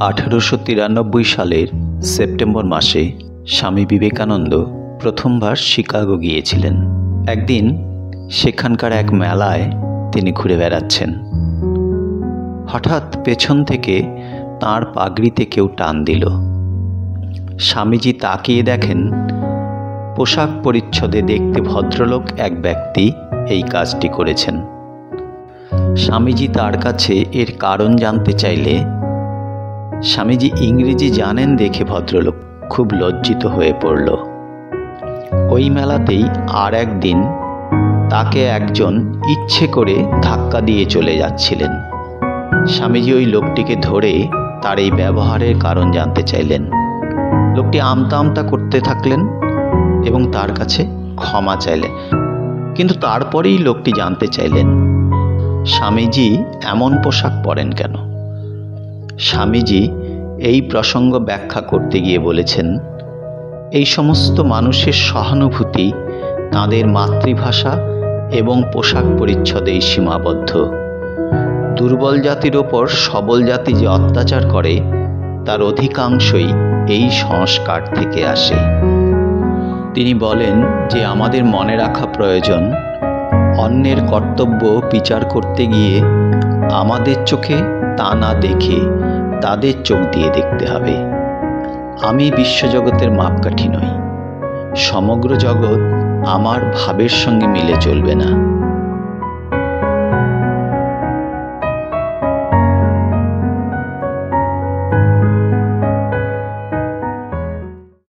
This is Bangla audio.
1893 সালের সেপ্টেম্বর মাসে স্বামী বিবেকানন্দ প্রথমবার শিকাগো গিয়েছিলেন। একদিন সেখানকার এক মেলায় তিনি ঘুরে বেড়াচ্ছেন। হঠাৎ পেছন থেকে তাঁর পাগড়িতে কেউ টান দিল। স্বামীজি তাকিয়ে দেখেন পোশাক পরিচ্ছদে দেখতে ভদ্রলোক এক ব্যক্তি এই কাজটি করেছেন। স্বামীজি তার কাছে এর কারণ জানতে চাইলে স্বামীজি ইংরেজি জানেন দেখে ভদ্রলোক খুব লজ্জিত হয়ে পড়ল। ওই মেলাতেই আর একদিন তাকে একজন ইচ্ছে করে ধাক্কা দিয়ে চলে যাচ্ছিলেন। স্বামীজি ওই লোকটিকে ধরে তার এই ব্যবহারের কারণ জানতে চাইলেন। লোকটি আমতা আমতা করতে থাকলেন এবং তার কাছে ক্ষমা চাইলেন, কিন্তু তারপরেই লোকটি জানতে চাইলেন স্বামীজি এমন পোশাক পরেন কেন। স্বামীজি এই প্রসঙ্গ ব্যাখ্যা করতে গিয়ে বলেছেন, এই সমস্ত মানুষের সহানুভূতি তাঁদের মাতৃভাষা এবং পোশাক পরিচ্ছদেই সীমাবদ্ধ। দুর্বল জাতির ওপর সবল জাতি যে অত্যাচার করে তার অধিকাংশই এই সংস্কার থেকে আসে। তিনি বলেন যে আমাদের মনে রাখা প্রয়োজন, অন্যের কর্তব্য বিচার করতে গিয়ে আমাদের চোখে তা না দেখে তাদের চোখ দিয়ে দেখতে হবে। আমি বিশ্বজগতের মাপকাঠি নই, সমগ্র জগৎ আমার ভাবের সঙ্গে মিলে চলবে না।